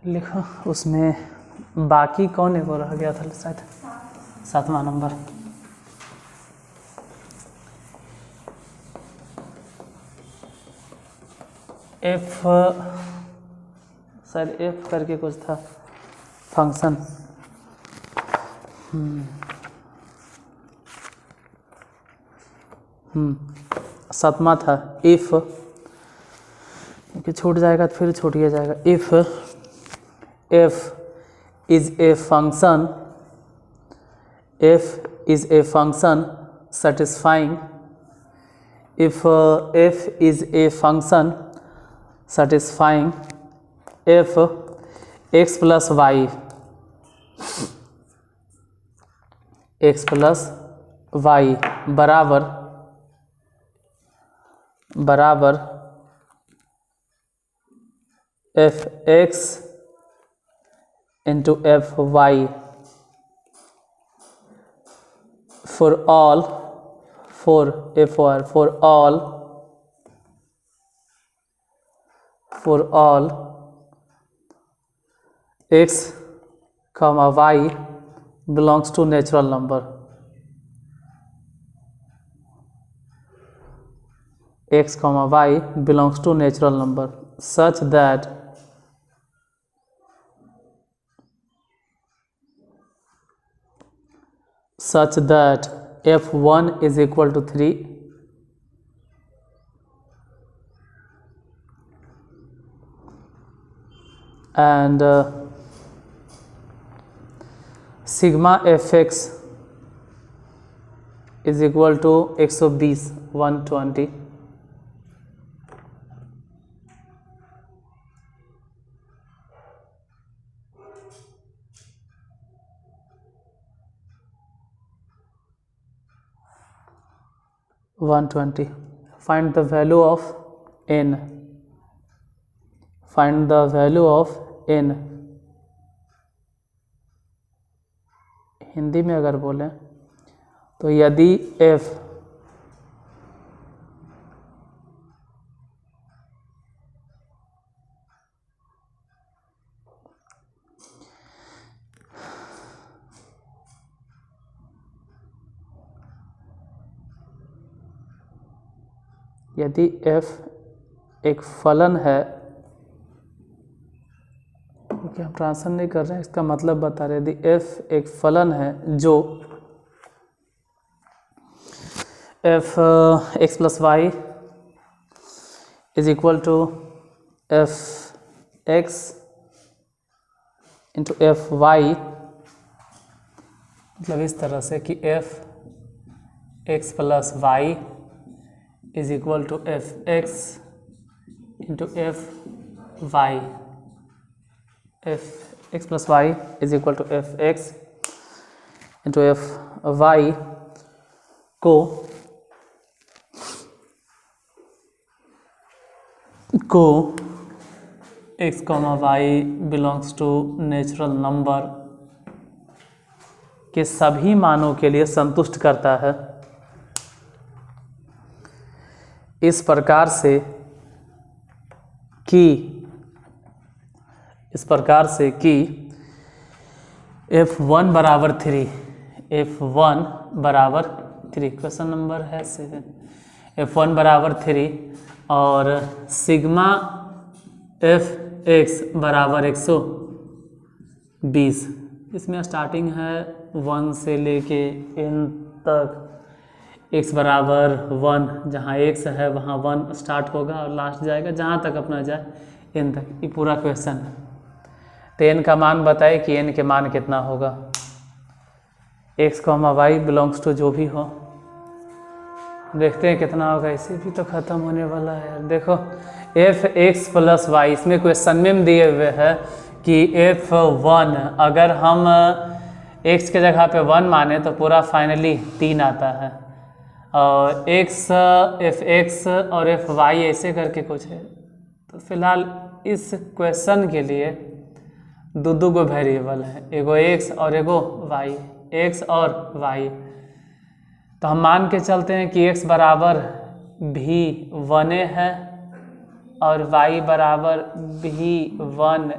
लिखो उसमें बाकी कौन है वो रह गया था शायद 7वां नंबर। एफ सर एफ करके कुछ था फंक्शन। 7वां था इफ़, क्योंकि छूट जाएगा तो फिर छूट ही जाएगा। If F is a function, F is a function satisfying, if f is a function satisfying f x plus y, x plus y बराबर f x into f y for all x comma y belongs to natural number, x comma y belongs to natural number such that f1 is equal to 3 and sigma fx is equal to 120 120। Find the value of n, find the value of n। Hindi में अगर बोलें तो यदि f एक फलन है, क्योंकि हम ट्रांसफर नहीं कर रहे हैं, इसका मतलब बता रहे। यदि f एक फलन है जो f x plus y is equal to f x into f y, मतलब इस तरह से कि f x plus y is equal to f x into f y, f x plus y is equal to f x into f y को x comma y belongs to natural number के सभी मानों के लिए संतुष्ट करता है। इस प्रकार से कि f1 बराबर 3, f1 बराबर 3, क्वेश्चन नंबर है 7, f1 बराबर 3 और सिग्मा fx बराबर 120। इसमें स्टार्टिंग है 1 से लेके n तक, x बराबर 1, जहाँ x है वहाँ 1 स्टार्ट होगा और लास्ट जाएगा जहाँ तक अपना जाए n तक। ये पूरा क्वेश्चन है। तो n का मान बताए कि n के मान कितना होगा। x comma y belongs to जो भी हो, देखते हैं कितना होगा। इसे भी तो ख़त्म होने वाला है यार। देखो f x प्लस y, इसमें क्वेश्चन में दिए हुए है कि f1 अगर हम x के जगह पे 1 माने तो पूरा फाइनली 3 आता है, और x f x और f y ऐसे करके कुछ है। तो फिलहाल इस क्वेश्चन के लिए दो गो वेरिएबल है, एगो x और एगो y, x और y। तो हम मान के चलते हैं कि x बराबर भी 1 है और y बराबर भी 1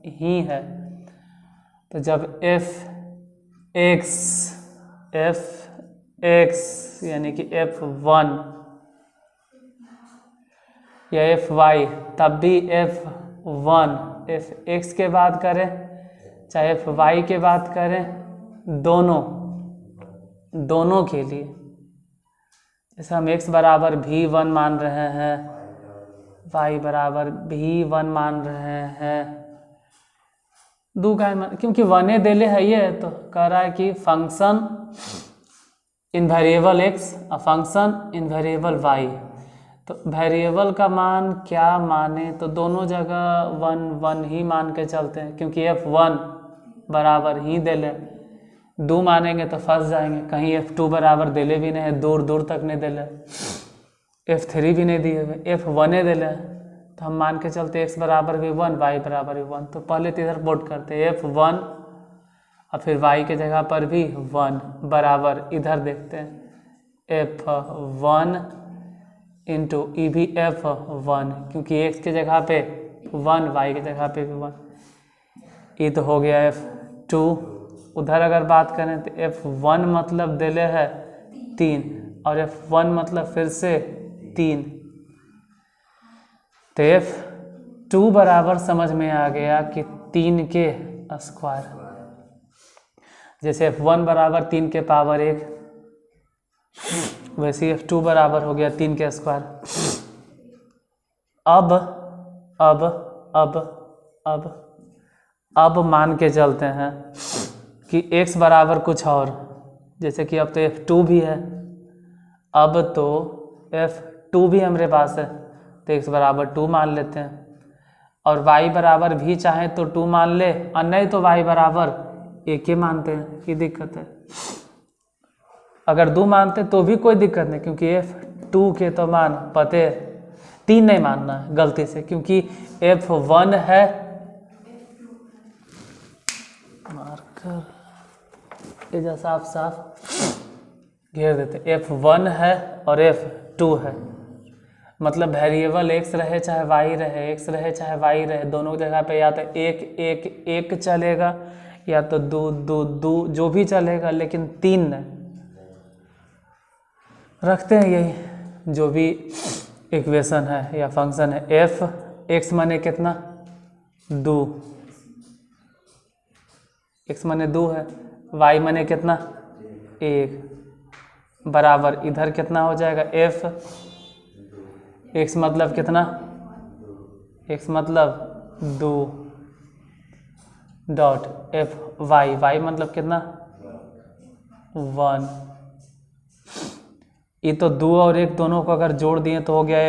ही है। तो जब f(x) यानी कि f(1) या f(y), तब भी f(1) f(x) के बात करें चाहे f(y) के बात करें, दोनों के लिए, जैसे हम x बराबर v1 मान रहे हैं, y बराबर v1 मान रहे हैं, दो का क्योंकि वने देले है ये, तो कह रहा है कि फंक्शन इन वेरिएबल x और फंक्शन इन वेरिएबल y। तो वेरिएबल का मान क्या माने, तो दोनों जगह 1 ही मान के चलते हैं, क्योंकि f(1) बराबर ही देले, 2 मानेंगे तो फंस जाएंगे, कहीं f(2) बराबर देले भी नहीं है, दूर तक नहीं देले, f(3) भी नहीं दिए हुए, f(1) देले, तो हम मान के चलते x बराबर भी 1, y बराबर भी 1। तो पहले तो इधर पुट करते हैं f(1) और फिर y के जगह पर भी 1 बराबर, इधर देखते हैं f(1) इंटू ई भी f(1), क्योंकि x के जगह पे 1, y के जगह पे भी 1। ये तो हो गया f(2). उधर अगर बात करें तो f(1) मतलब देले है 3 और f(1) मतलब फिर से 3। तो f(2) बराबर समझ में आ गया कि 3 के स्क्वायर, जैसे f(1) बराबर 3 के पावर 1, वैसे f(2) बराबर हो गया 3 के स्क्वायर। अब मान के चलते हैं कि x बराबर कुछ और, जैसे कि अब तो f(2) भी है, अब तो f(2) भी हमारे पास है, तो x बराबर 2 मान लेते हैं, और y बराबर भी चाहे तो 2 मान ले, और नहीं तो y बराबर 1 ही मानते हैं, की दिक्कत है। अगर 2 मानते तो भी कोई दिक्कत नहीं, क्योंकि f(2) के तो मान पते, 3 नहीं मानना है गलती से, क्योंकि f(1) है, मार्कर इधर साफ घेर देते, f(1) है और f(2) है, मतलब वेरिएबल x रहे चाहे y रहे, x रहे चाहे y रहे, दोनों जगह पे या तो 1 चलेगा या तो 2 जो भी चलेगा, लेकिन 3 नहीं। रखते हैं यही जो भी इक्वेशन है या फंक्शन है, f(x) माने कितना 2, x माने 2 है, y माने कितना 1, बराबर इधर कितना हो जाएगा x मतलब कितना, x मतलब 2 डॉट y मतलब कितना 1। ये तो 2 और 1 दोनों को अगर जोड़ दिए तो हो गया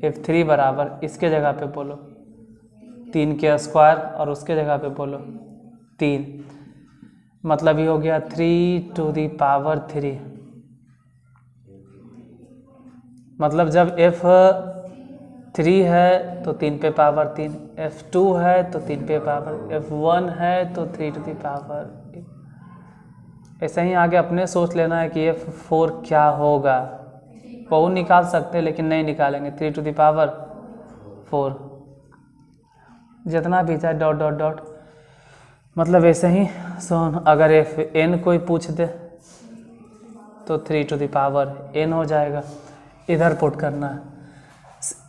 f(3) बराबर, इसके जगह पे बोलो 3 के स्क्वायर और उसके जगह पे बोलो 3, मतलब ये हो गया 3 to the power 3। मतलब जब f(3) है तो 3 पे पावर 3, f(2) है तो 3 पे पावर, f(1) है तो 3 to the power। ऐसे ही आगे अपने सोच लेना है कि f(4) क्या होगा, वो निकाल सकते हैं लेकिन नहीं निकालेंगे, 3 to the power 4, जितना भी चाहे डॉट डॉट डॉट, मतलब ऐसे ही। अगर fn कोई पूछ दे तो 3 to the power n हो जाएगा, इधर पुट करना है।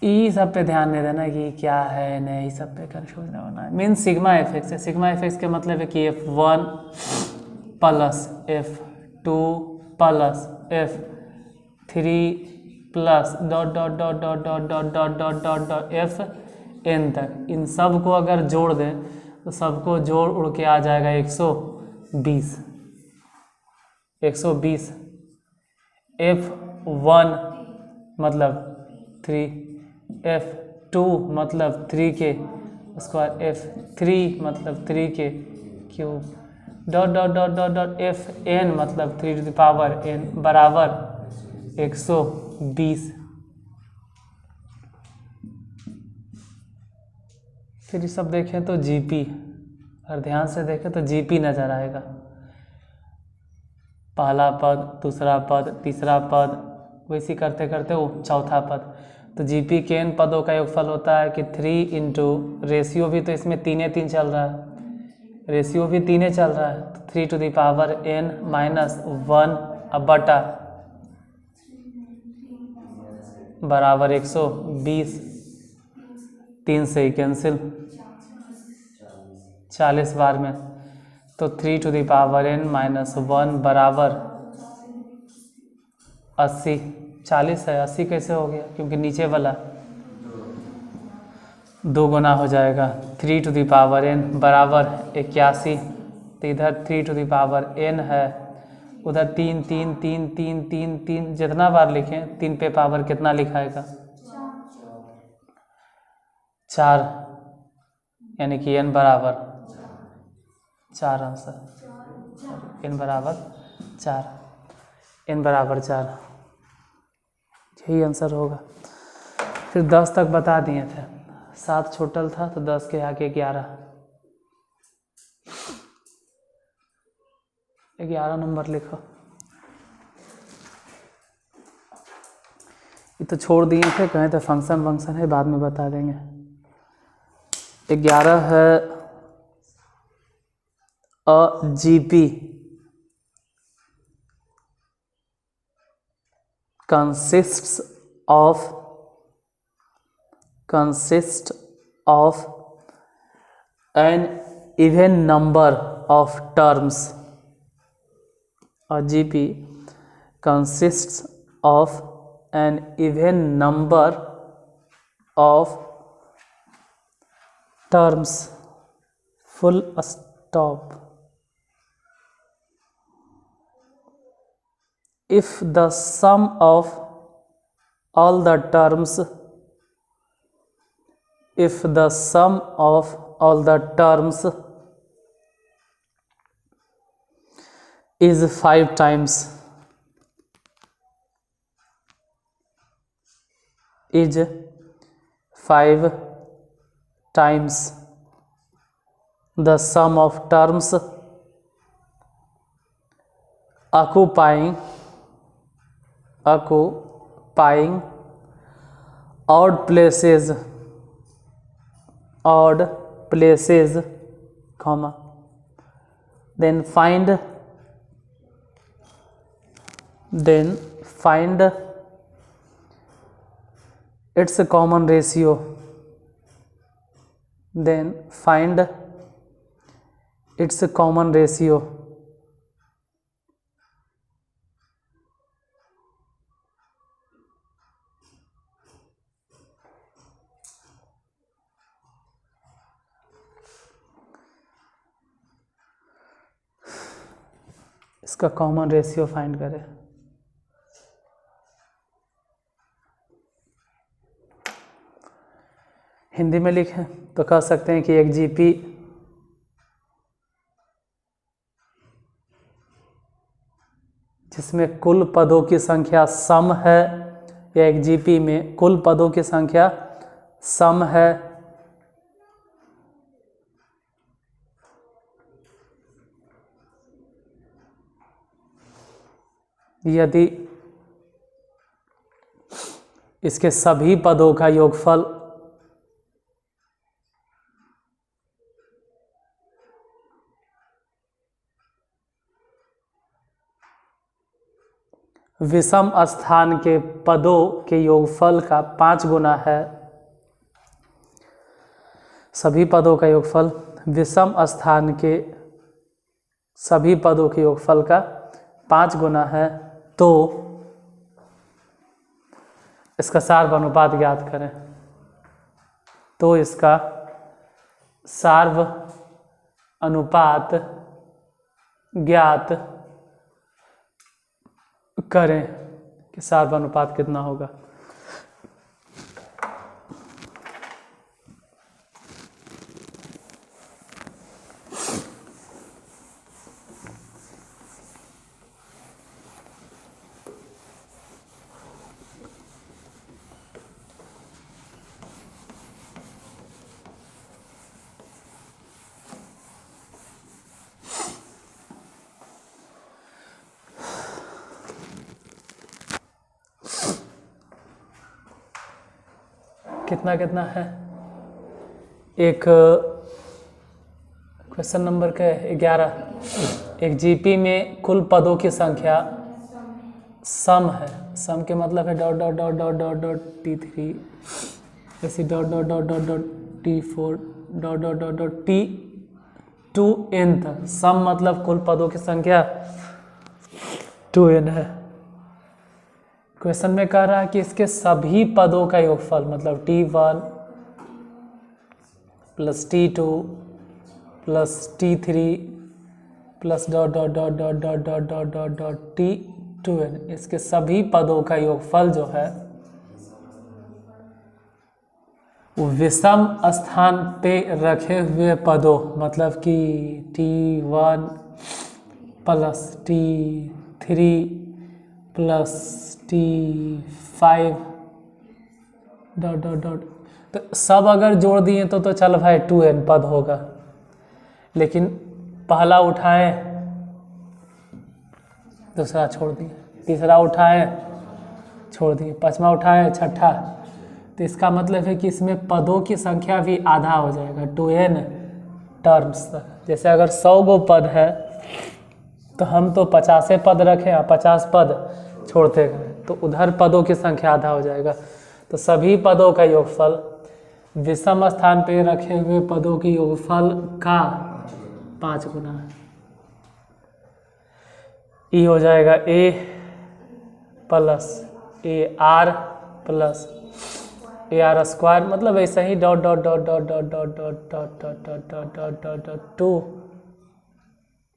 ई सब पे ध्यान नहीं देना कि क्या है नहीं, सब पे कंफ्यूज नहीं होना है। मीन सिग्मा fx है, सिग्मा fx के मतलब है कि f(1) plus f(2) plus f(3) plus dot dot dot dot dot dot dot dot dot dot fn तक, इन सब को अगर जोड़ दें तो सबको जोड़ उड़ के आ जाएगा 120। f(1) मतलब 3, f(2) मतलब 3 के स्क्वायर, f(3) मतलब 3 के cube, dot dot dot dot dot fn मतलब 3 to the power n बराबर 120। फिर ये सब देखें तो जीपी, अगर ध्यान से देखें तो जीपी नज़र आएगा, पहला पद, दूसरा पद, तीसरा पद, वैसे करते करते वो चौथा पद। तो जीपी के n पदों का योगफल होता है कि 3 इंटू रेशियो भी तो इसमें 3 चल रहा है, रेशियो भी 3 चल रहा है, तो 3 to the power n minus 1 अब बटा बराबर 120, 3 से ही कैंसिल 40 बार में, तो 3 to the power n minus 1 बराबर 80। 40 है, 80 कैसे हो गया, क्योंकि नीचे वाला 2 गुना हो जाएगा। 3 टू द पावर n बराबर 81, तो इधर 3 टू द पावर n है, उधर 3 3 3 3 3 3 जितना बार लिखें 3 पे पावर कितना लिखाएगा 4, यानी कि n बराबर 4 आंसर, n बराबर 4, n बराबर 4, यही आंसर होगा। फिर 10 तक बता दिए थे, 7 छोटल था तो 10 के आगे 11 नंबर लिखो। ये तो छोड़ दिए थे, कहें तो फंक्शन है, बाद में बता देंगे। 11 है अ GP consists of an even number of terms. A GP consists of an even number of terms. Full stop. If the sum of all the terms is 5 times the sum of terms occupying odd places, comma, then find its common ratio, इसका common ratio find करें। हिंदी में लिखें तो कह सकते हैं कि एक जीपी जिसमें कुल पदों की संख्या सम है, या एक जीपी में कुल पदों की संख्या सम है, यदि इसके सभी पदों का योगफल विषम स्थान के पदों के योगफल का 5 गुना है। सभी पदों का योगफल विषम स्थान के सभी पदों के योगफल का 5 गुना है, तो इसका सार्व अनुपात ज्ञात करें। तो इसका सार्व अनुपात ज्ञात करें कि सार्व अनुपात कितना होगा। कितना कितना है, एक क्वेश्चन नंबर का 11, एक जीपी में कुल पदों की संख्या सम है, सम के मतलब है dot dot dot dot dot dot T3 ऐसी dot dot dot dot dot T4 dot dot dot dot T2n तक। सम मतलब कुल पदों की संख्या 2n है। क्वेश्चन में कह रहा है कि इसके सभी पदों का योगफल मतलब T1 plus T2 plus T3 plus dot dot dot dot dot dot dot dot dot T2n, इसके सभी पदों का योगफल जो है वो विषम स्थान पे रखे हुए पदों मतलब कि T1 plus T3 plus T5 dot dot dot, तो सब अगर जोड़ दिए तो चल भाई 2n पद होगा, लेकिन पहला उठाए दूसरा छोड़ दिए, तीसरा उठाए छोड़ दिए, पांचवा उठाए छठा, तो इसका मतलब है कि इसमें पदों की संख्या भी आधा हो जाएगा 2n टर्म्स तक। जैसे अगर 100 गो पद है तो हम तो 50 पद रखें या 50 पद छोड़ते गए तो उधर पदों की संख्या आधा हो जाएगा। तो सभी पदों का योगफल विषम स्थान पे रखे हुए पदों के योगफल का 5 गुना है। ई हो जाएगा a plus AR plus AR square, मतलब ऐसा ही dot dot dot dot dot dot dot dot dot dot dot dot dot dot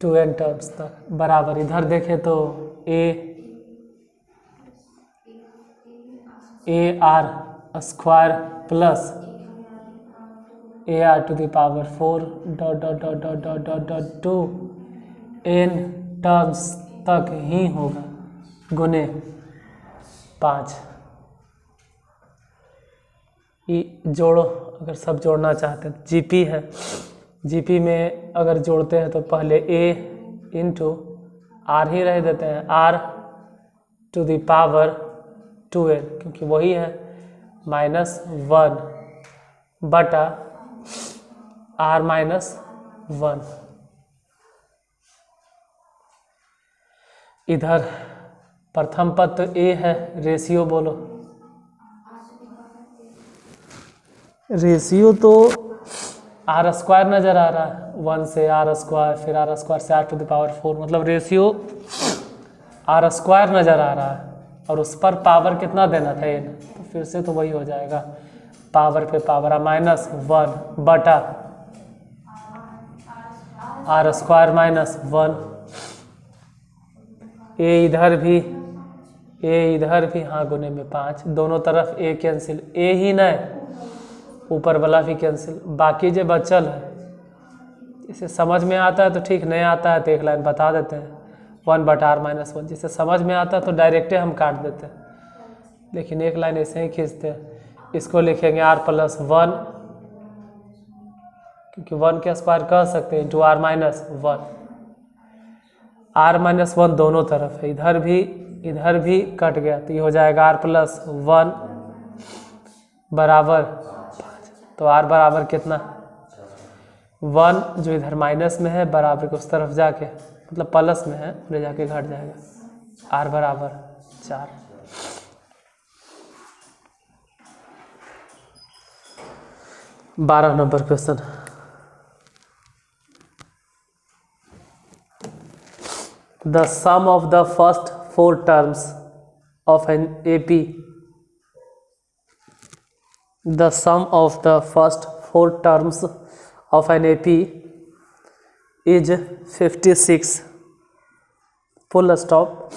2n terms तक बराबर। इधर देखें तो AR square plus AR to the power 4 dot dot dot dot dot dot dot 2n terms तक ही होगा गुने 5। ये जोड़ो, अगर सब जोड़ना चाहते हैं जीपी है, जीपी में अगर जोड़ते हैं तो पहले a इंटू आर ही रह देते हैं, r to the power 2n क्योंकि वही है -1 बटा r -1। इधर प्रथम पद तो a है, रेशियो बोलो, रेशियो तो आर स्क्वायर नज़र आ रहा है, 1 से आर स्क्वायर फिर आर स्क्वायर से r टू द पावर 4, मतलब रेशियो आर स्क्वायर नज़र आ रहा है और उस पर पावर कितना देना था n, तो फिर से तो वही हो जाएगा पावर पे पावर -1 बटा आर स्क्वायर -1। ए इधर भी हाँ गुने में 5, दोनों तरफ a कैंसिल, a ही नहीं ऊपर वाला भी कैंसिल, बाकी जो बचल है इसे समझ में आता है तो ठीक, नहीं आता है तो एक लाइन बता देते हैं 1 बटा r -1। जिसे समझ में आता है तो डायरेक्टे हम काट देते हैं, लेकिन एक लाइन ऐसे ही खींचते हैं। इसको लिखेंगे r + 1 क्योंकि 1 के स्क्वायर कह सकते हैं इंटू r -1, r -1 दोनों तरफ है, इधर भी कट गया तो ये हो जाएगा r + 1 बराबर 5। तो r बराबर कितना, 1 जो इधर माइनस में है बराबर के उस तरफ जाके मतलब प्लस में है ले जाके घट जाएगा, r बराबर 4। बारह number question, the sum of the first 4 terms of an AP, the sum of the first 4 terms of an AP is 56 full stop।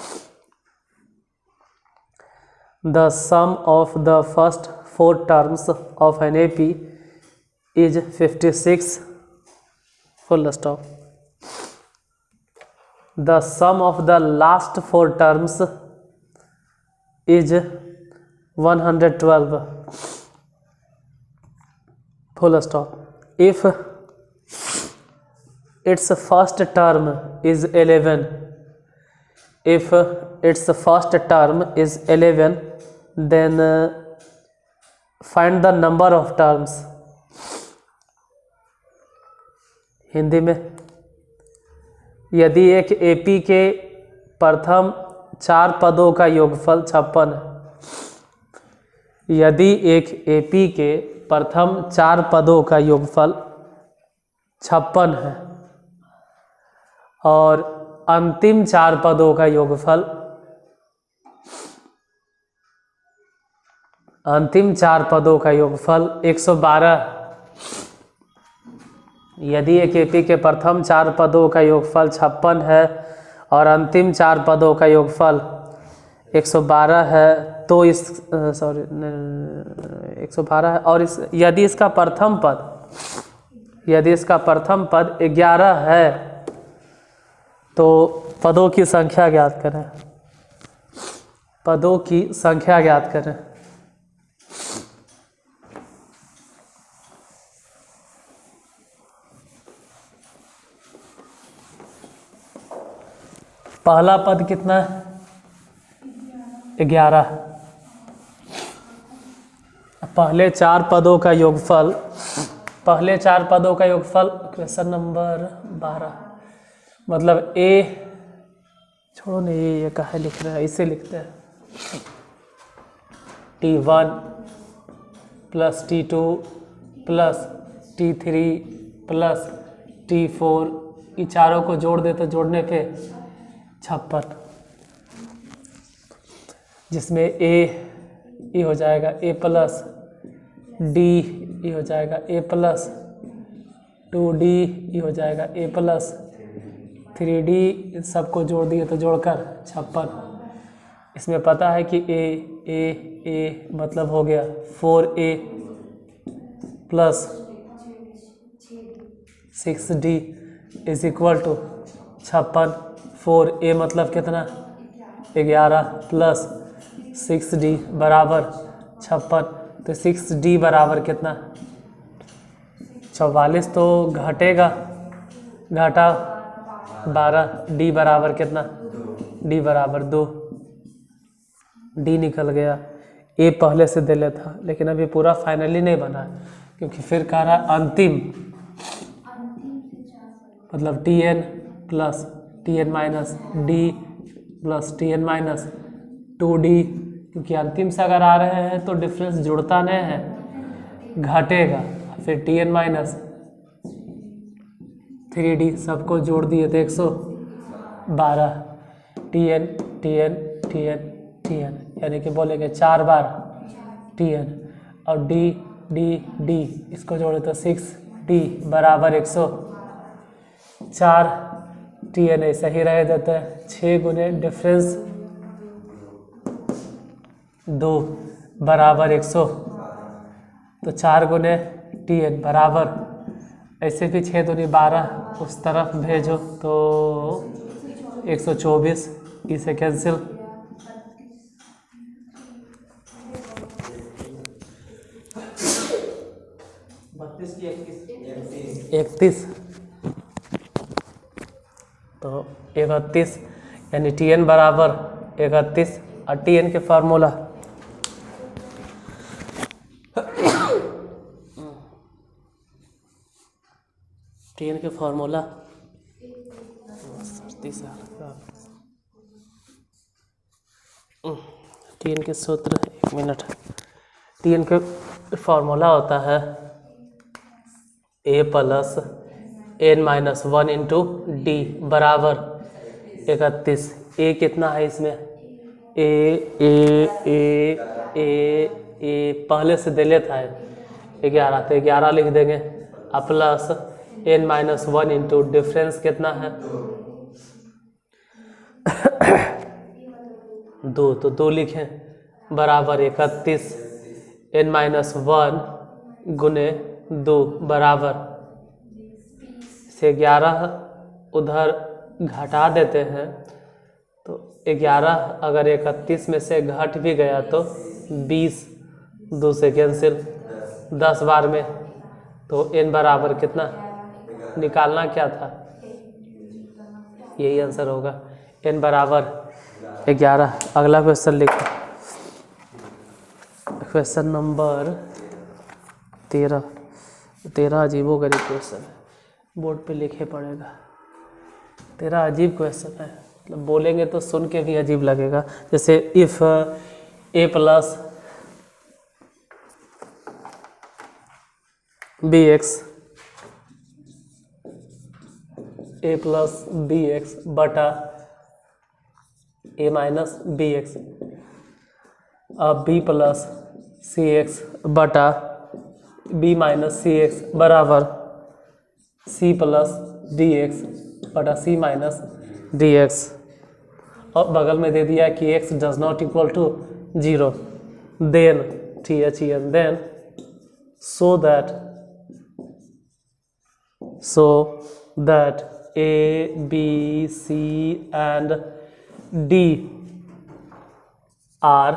The sum of the first 4 terms of an AP is 56 full stop। The sum of the last 4 terms is 112 full stop। If its first term is 11, if its first term is 11, then find the number of terms. Hindi में, यदि एक AP के प्रथम 4 पदों का योगफल 56 है, यदि एक एपी के प्रथम 4 पदों का योगफल 56 है और अंतिम 4 पदों का योगफल 112 है। यदि एक एपी के प्रथम 4 पदों का योगफल 56 है और अंतिम 4 पदों का योगफल 112 है तो 112 है और यदि इसका प्रथम पद 11 है तो पदों की संख्या ज्ञात करें। पदों की संख्या ज्ञात करें। पहला पद कितना है? 11। पहले 4 पदों का योगफल, क्वेश्चन नंबर 12, मतलब ए छोड़ो नहीं, ये कहाँ लिख रहे हैं, इसे लिखते हैं T1 plus T2 plus T3 plus T4, ये चारों को जोड़ दे तो जोड़ने पे 56, जिसमें ए हो जाएगा A प्लस डी, ये हो जाएगा A प्लस 2D, ये हो जाएगा A प्लस 3D, सबको जोड़ दिए तो जोड़कर 56। इसमें पता है कि ए मतलब हो गया 4A plus 6D is equal to 56। 4A मतलब कितना? 11 प्लस 6D बराबर 56। तो 6D बराबर कितना? 44। तो घटेगा, घटा 12। D बराबर कितना? D बराबर 2। D निकल गया। A पहले से दे लेता, लेकिन अभी पूरा फाइनली नहीं बना क्योंकि फिर कह रहा अंतिम, मतलब Tn plus Tn minus D plus Tn minus 2D, क्योंकि अंतिम से अगर आ रहे हैं तो डिफरेंस जुड़ता नहीं है, घटेगा। फिर Tn माइनस 3D, सबको जोड़ दिए तो 112। Tn Tn Tn Tn, यानी कि बोलेंगे 4 बार Tn, और D D D, इसको जोड़े तो 6D बराबर 104। Tn ऐसा ही रह देता है। 6 गुने डिफरेंस 2 बराबर 100, तो 4 गुने Tn बराबर, ऐसे भी 6 दूनी 12, उस तरफ भेजो तो 124, इसे कैंसिल। इकतीस, तो 31, यानी Tn बराबर 31। और Tn के फार्मूला Tn के फार्मूला Tn के सूत्र, 1 मिनट। Tn के फार्मूला होता है A plus n minus 1 into D बराबर 31। A कितना है इसमें? ए पहले से दे लेता है 11, तो 11 लिख देंगे, plus n minus 1 into difference कितना है? 2, तो 2 लिखें बराबर 31। n माइनस 1 गुने 2 बराबर से 11 उधर घटा देते हैं, तो 11 अगर 31 में से घट भी गया तो 20, 2 से कैंसिल, 10 बार में, तो n बराबर कितना निकालना क्या था? यही आंसर होगा, n बराबर 11। अगला क्वेश्चन लिखो, क्वेश्चन नंबर 13 अजीबोगरीब क्वेश्चन है, बोर्ड पे लिखे पड़ेगा। 13 अजीब क्वेश्चन है, मतलब बोलेंगे तो सुन के भी अजीब लगेगा। जैसे if A plus B X बटा ए माइनस बी एक्स, अब बी प्लस सी एक्स बटा बी माइनस सी एक्स बराबर सी प्लस डी एक्स बटा सी माइनस डी एक्स। और बगल में दे दिया कि x does not equal to 0, then THEN then so that A, B, C and D are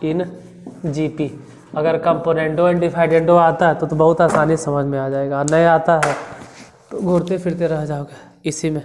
in GP। अगर कंपोनेंटो and डिफाइडेंडो आता है तो बहुत आसानी समझ में आ जाएगा, नहीं आता है तो घूरते फिरते रह जाओगे इसी में।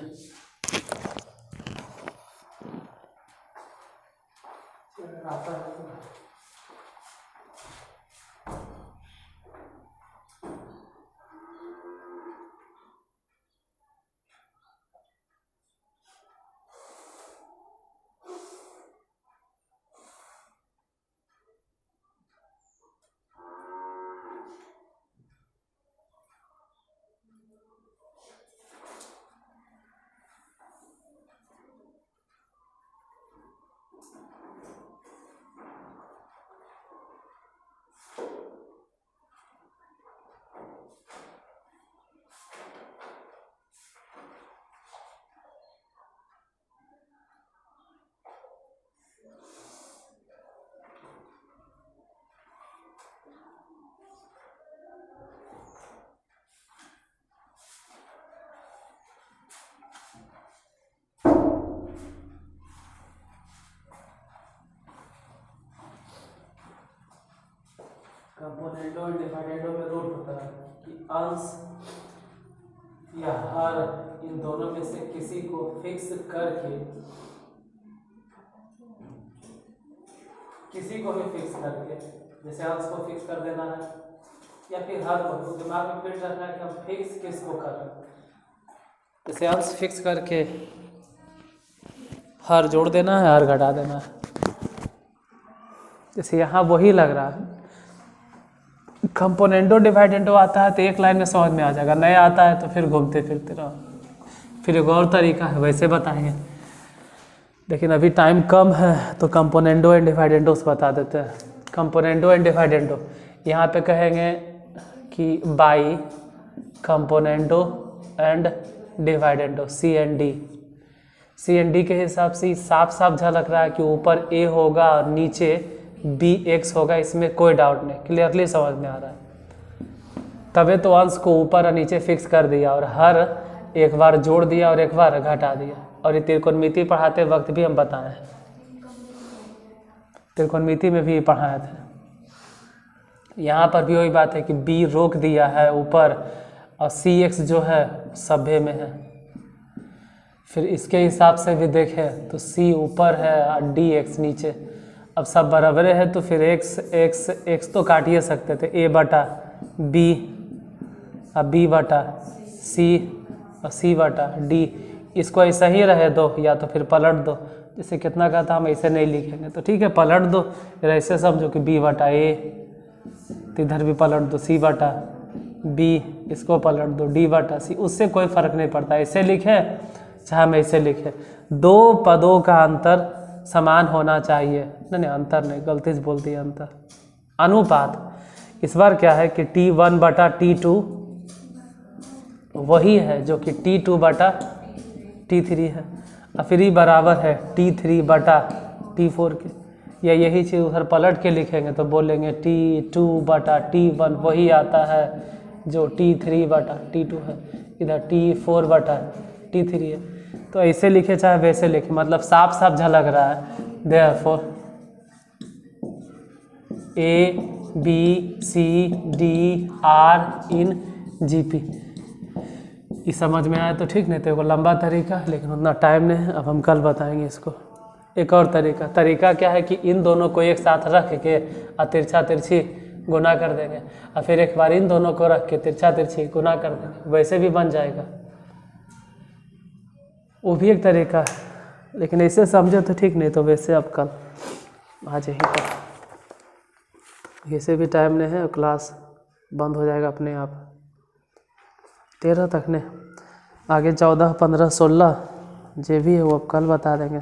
कंपोनेंटो एंड डिफाइडेंडो में रूल होता है कि अंश या हर इन दोनों में से किसी को फिक्स करके, किसी को भी फिक्स करके, जैसे अंश को फिक्स कर देना है या फिर हर को, दिमाग में फिट रखना है कि हम फिक्स किसको कर रहे हैं। जैसे अंश फिक्स करके हर जोड़ देना है, हर घटा देना है। जैसे यहाँ वही लग रहा है, कंपोनेंटो डिवाइडेंडो आता है तो एक लाइन में समझ में आ जाएगा, नहीं आता है तो फिर घूमते फिरते रहो। फिर एक और तरीका है, वैसे बताएंगे, लेकिन अभी टाइम कम है तो कंपोनेंटो एंड डिवाइडेंडो से बता देते हैं। कंपोनेंटो एंड डिवाइडेंडो यहाँ पे कहेंगे कि by componendo and dividendo C and D के हिसाब से साफ साफ झलक रहा है कि ऊपर ए होगा और नीचे बी एक्स होगा, इसमें कोई डाउट नहीं, क्लियरली समझ में आ रहा है। तभी तो अंश को ऊपर और नीचे फिक्स कर दिया और हर एक बार जोड़ दिया और एक बार घटा दिया। और ये त्रिकोणमिति पढ़ाते वक्त भी हम बताए हैं, त्रिकोणमिति में भी पढ़ाए थे। यहाँ पर भी वही बात है कि बी रोक दिया है ऊपर और सी एक्स जो है सभ्य में है। फिर इसके हिसाब से भी देखें तो सी ऊपर है और डी एक्स नीचे। अब सब बराबर है तो फिर एक्स तो काट ही सकते थे, ए बटा बी और बी बटा सी और सी बटा डी। इसको ऐसा ही रहे दो या तो फिर पलट दो, जैसे कितना का था हम ऐसे नहीं लिखेंगे तो ठीक है पलट दो, फिर ऐसे समझो कि बी बटा ए, तो इधर भी पलट दो सी बटा बी, इसको पलट दो डी बटा सी, उससे कोई फ़र्क नहीं पड़ता। ऐसे लिखे चाहे हम ऐसे लिखे, दो पदों का अंतर समान होना चाहिए। नहीं अंतर नहीं, गलती से बोल दिया, अंतर अनुपात। इस बार क्या है कि T1 बटा T2 वही है जो कि T2 बटा T3 है, और फिर ही बराबर है T3 बटा T4 के, या यही चीज़ उधर पलट के लिखेंगे तो बोलेंगे T2 बटा T1 वही आता है जो T3 बटा T2 है, इधर T4 बटा T3 है। तो ऐसे लिखे चाहे वैसे लिखे, मतलब साफ साफ झलक रहा है। Therefore A, B, C, D are in GP। ये समझ में आया तो ठीक, नहीं तो वो लंबा तरीका, लेकिन उतना टाइम नहीं है, अब हम कल बताएंगे इसको। एक और तरीका क्या है कि इन दोनों को एक साथ रख के और तिरछा तिरछी गुना कर देंगे और फिर एक बार इन दोनों को रख के तिरछा तिरछी गुना कर देंगे, वैसे भी बन जाएगा। वो भी एक तरीका है, लेकिन ऐसे समझो तो ठीक, नहीं तो वैसे अब कल आज यहीं पर, ऐसे भी टाइम नहीं है, क्लास बंद हो जाएगा अपने आप 13 तक ने, आगे 14, 15, 16 जो भी है वो अब कल बता देंगे।